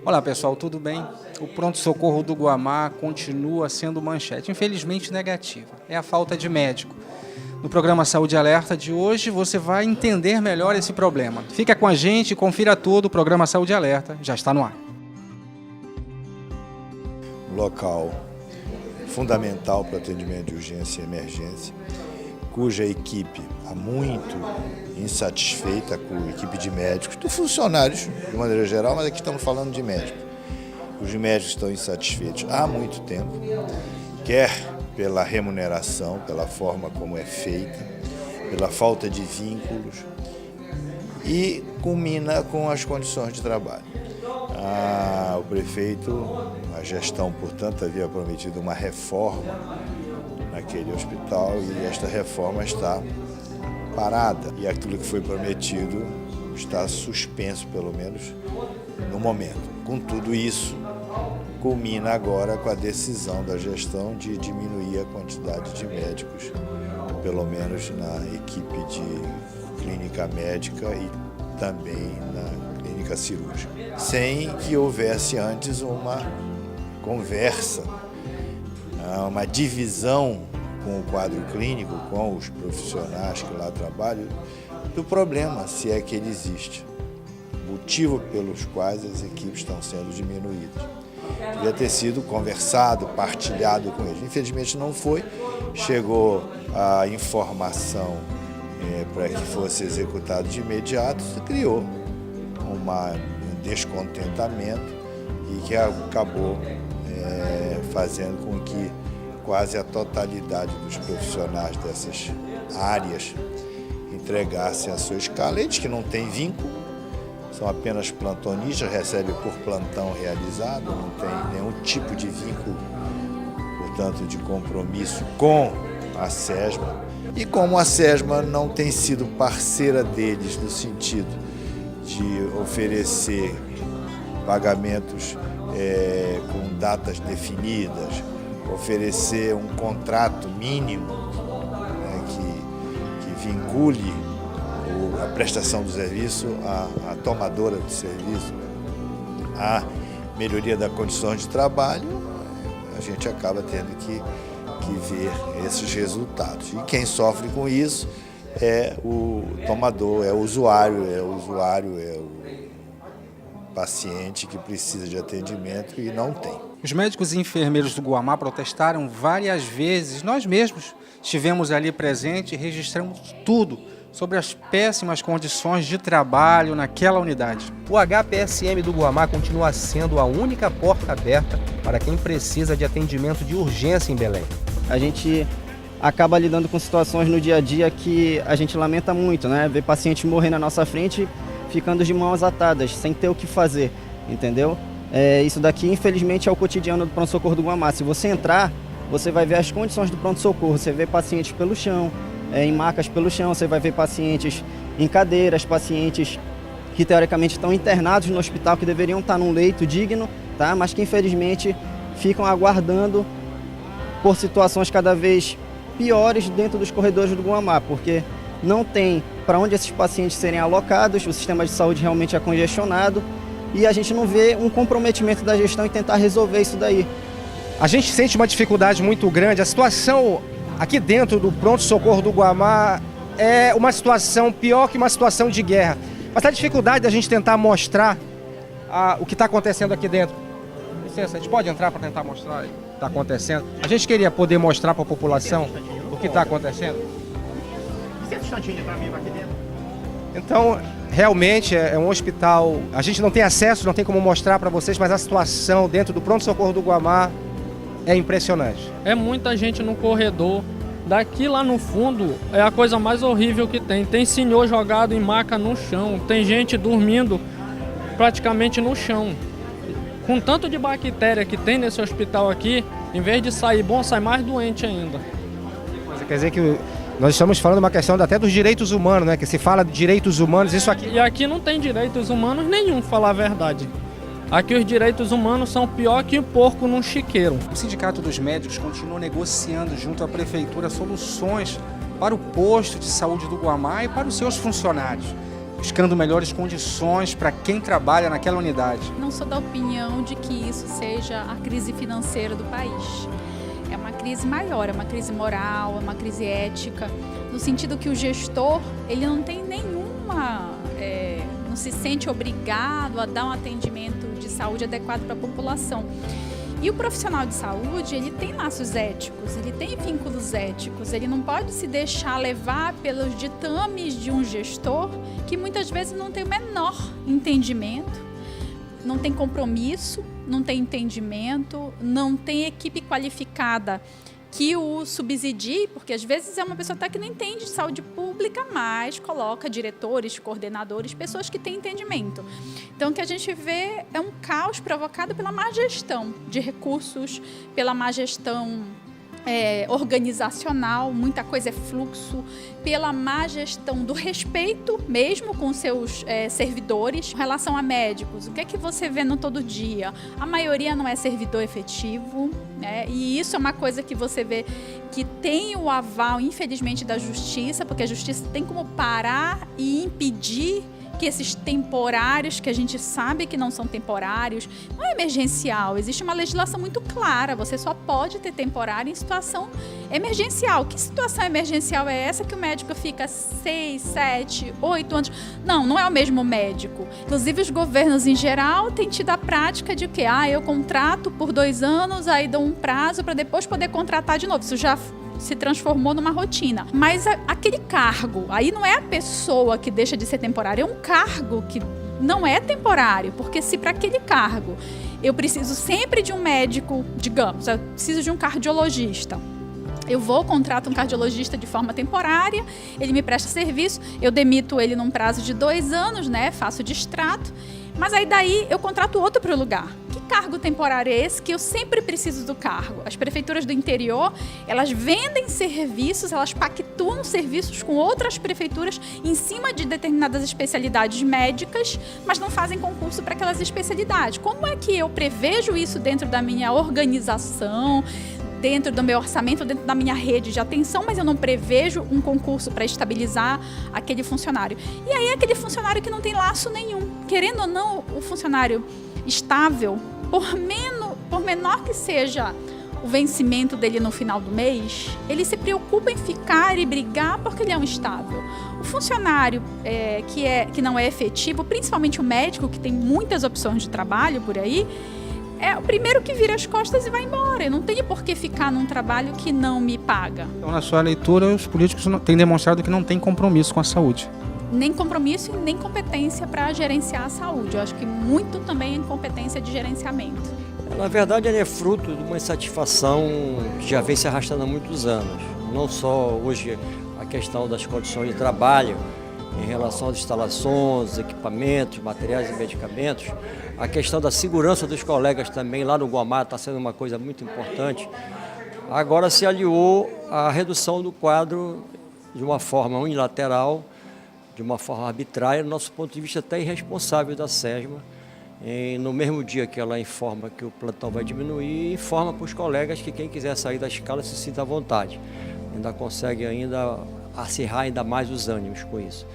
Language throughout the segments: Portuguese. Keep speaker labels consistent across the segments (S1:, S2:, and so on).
S1: Olá pessoal, tudo bem? O pronto-socorro do Guamá continua sendo manchete, infelizmente negativa. É a falta de médico. No programa Saúde Alerta de hoje você vai entender melhor esse problema. Fica com a gente e confira tudo, o programa Saúde Alerta já está no ar.
S2: Local fundamental para atendimento de urgência e emergência, cuja equipe há muito insatisfeita, com a equipe de médicos, de funcionários de maneira geral, mas aqui estamos falando de médicos. Os médicos estão insatisfeitos há muito tempo, quer pela remuneração, pela forma como é feita, pela falta de vínculos e culmina com as condições de trabalho. O prefeito, a gestão, portanto, havia prometido uma reforma naquele hospital e esta reforma está parada. E aquilo que foi prometido está suspenso, pelo menos no momento. Com tudo isso, culmina agora com a decisão da gestão de diminuir a quantidade de médicos, pelo menos na equipe de clínica médica e também na clínica cirúrgica, sem que houvesse antes uma conversa, uma divisão com o quadro clínico, com os profissionais que lá trabalham, do problema, se é que ele existe, motivo pelos quais as equipes estão sendo diminuídas. Devia ter sido conversado, partilhado com eles. Infelizmente não foi, chegou a informação para que fosse executado de imediato, se criou um descontentamento e que acabou fazendo com que quase a totalidade dos profissionais dessas áreas entregassem a sua escala. Eles que não têm vínculo, são apenas plantonistas, recebem por plantão realizado, não tem nenhum tipo de vínculo, portanto, de compromisso com a SESMA. E como a SESMA não tem sido parceira deles no sentido de oferecer pagamentos com datas definidas, oferecer um contrato mínimo que vincule a prestação do serviço à tomadora do serviço, à melhoria da condição de trabalho, a gente acaba tendo que ver esses resultados. E quem sofre com isso é o tomador, é o usuário, é o paciente que precisa de atendimento e não tem.
S1: Os médicos e enfermeiros do Guamá protestaram várias vezes. Nós mesmos estivemos ali presentes e registramos tudo sobre as péssimas condições de trabalho naquela unidade.
S3: O HPSM do Guamá continua sendo a única porta aberta para quem precisa de atendimento de urgência em Belém.
S4: A gente acaba lidando com situações no dia a dia que a gente lamenta muito, né? Ver paciente morrer na nossa frente ficando de mãos atadas, sem ter o que fazer, entendeu? Isso daqui, infelizmente, é o cotidiano do pronto-socorro do Guamá. Se você entrar, você vai ver as condições do pronto-socorro. Você vê pacientes pelo chão, em macas pelo chão, você vai ver pacientes em cadeiras, pacientes que teoricamente estão internados no hospital, que deveriam estar num leito digno, tá? Mas que infelizmente ficam aguardando por situações cada vez piores dentro dos corredores do Guamá, porque não tem para onde esses pacientes serem alocados, o sistema de saúde realmente é congestionado e a gente não vê um comprometimento da gestão em tentar resolver isso daí.
S3: A gente sente uma dificuldade muito grande. A situação aqui dentro do pronto-socorro do Guamá é uma situação pior que uma situação de guerra. Mas a dificuldade da gente tentar mostrar o que está acontecendo aqui dentro. Licença, a gente pode entrar para tentar mostrar o que está acontecendo? A gente queria poder mostrar para a população o que está acontecendo. Então, realmente é um hospital, a gente não tem acesso, não tem como mostrar para vocês, mas a situação dentro do pronto-socorro do Guamá é impressionante.
S5: É muita gente no corredor. Daqui lá no fundo é a coisa mais horrível que tem. Tem senhor jogado em maca no chão, tem gente dormindo praticamente no chão. Com tanto de bactéria que tem nesse hospital aqui, em vez de sair bom, sai mais doente ainda.
S3: Você quer dizer que nós estamos falando uma questão até dos direitos humanos, né? Que se fala de direitos humanos, isso aqui...
S5: E aqui não tem direitos humanos nenhum, falar a verdade. Aqui os direitos humanos são pior que o porco num chiqueiro.
S1: O Sindicato dos Médicos continua negociando junto à Prefeitura soluções para o posto de saúde do Guamá e para os seus funcionários. buscando melhores condições para quem trabalha naquela unidade.
S6: Não sou da opinião de que isso seja a crise financeira do país. É uma crise maior, é uma crise moral, é uma crise ética, no sentido que o gestor, ele não tem não se sente obrigado a dar um atendimento de saúde adequado para a população. E o profissional de saúde, ele tem laços éticos, ele tem vínculos éticos, ele não pode se deixar levar pelos ditames de um gestor que muitas vezes não tem o menor entendimento, não tem compromisso, não tem entendimento, não tem equipe qualificada que o subsidie, porque às vezes é uma pessoa até que não entende de saúde pública, mas coloca diretores, coordenadores, pessoas que têm entendimento. Então, o que a gente vê é um caos provocado pela má gestão de recursos, pela má gestão organizacional, muita coisa é fluxo, pela má gestão do respeito mesmo com seus servidores. Em relação a médicos, o que é que você vê no todo dia? A maioria não é servidor efetivo, né? E isso é uma coisa que você vê que tem o aval, infelizmente, da justiça, porque a justiça tem como parar e impedir que esses temporários, que a gente sabe que não são temporários, não é emergencial, existe uma legislação muito clara, você só pode ter temporário em situação emergencial. Que situação emergencial é essa que o médico fica 6, 7, 8 anos? Não é o mesmo médico. Inclusive os governos em geral têm tido a prática de que eu contrato por 2 anos, aí dou um prazo para depois poder contratar de novo. Isso já se transformou numa rotina. Mas aquele cargo, aí não é a pessoa que deixa de ser temporária, é um cargo que não é temporário, porque se para aquele cargo eu preciso sempre de um médico, digamos, eu preciso de um cardiologista, eu contrato um cardiologista de forma temporária, ele me presta serviço, eu demito ele num prazo de 2 anos, né, faço distrato, mas aí daí eu contrato outro para o lugar. Que cargo temporário é esse que eu sempre preciso do cargo? As prefeituras do interior, elas vendem serviços, elas pactuam serviços com outras prefeituras em cima de determinadas especialidades médicas, mas não fazem concurso para aquelas especialidades. Como é que eu prevejo isso dentro da minha organização, dentro do meu orçamento, dentro da minha rede de atenção, mas eu não prevejo um concurso para estabilizar aquele funcionário? E aí aquele funcionário que não tem laço nenhum, querendo ou não, o funcionário estável, por menor que seja o vencimento dele no final do mês, ele se preocupa em ficar e brigar porque ele é um estável. O funcionário que não é efetivo, principalmente o médico, que tem muitas opções de trabalho por aí, é o primeiro que vira as costas e vai embora. Eu não tenho por que ficar num trabalho que não me paga.
S1: Então, na sua leitura, os políticos têm demonstrado que não têm compromisso com a saúde.
S6: Nem compromisso e nem competência para gerenciar a saúde. Eu acho que muito também é incompetência de gerenciamento.
S7: Na verdade, ele é fruto de uma insatisfação que já vem se arrastando há muitos anos. Não só hoje a questão das condições de trabalho, em relação às instalações, equipamentos, materiais e medicamentos, a questão da segurança dos colegas também lá no Guamá está sendo uma coisa muito importante. Agora se aliou à redução do quadro de uma forma unilateral, de uma forma arbitrária, do nosso ponto de vista até irresponsável da SESMA. No mesmo dia que ela informa que o plantão vai diminuir, informa para os colegas que quem quiser sair da escala se sinta à vontade. Ainda consegue acirrar ainda mais os ânimos com isso.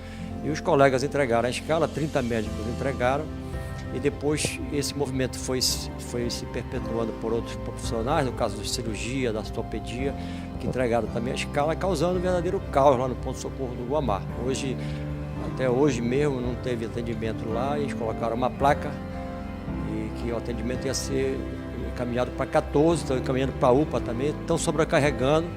S7: E os colegas entregaram a escala, 30 médicos entregaram, e depois esse movimento foi se perpetuando por outros profissionais, no caso da cirurgia, da ortopedia, que entregaram também a escala, causando um verdadeiro caos lá no ponto-socorro do Guamá. Até hoje mesmo não teve atendimento lá, e eles colocaram uma placa e que o atendimento ia ser encaminhado para 14, estão encaminhando para a UPA também, estão sobrecarregando.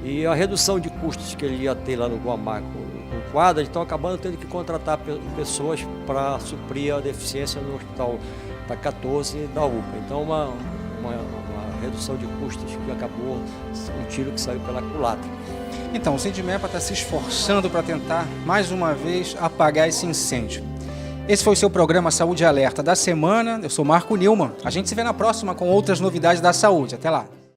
S7: E a redução de custos que ele ia ter lá no Guamá com o quadro, eles estão acabando tendo que contratar pessoas para suprir a deficiência no hospital da 14 e da UPA. Então, uma redução de custos que acabou um tiro que saiu pela culatra.
S1: Então, o Sindimepa está se esforçando para tentar, mais uma vez, apagar esse incêndio. Esse foi o seu programa Saúde Alerta da semana. Eu sou Marco Nilman. A gente se vê na próxima com outras novidades da saúde. Até lá.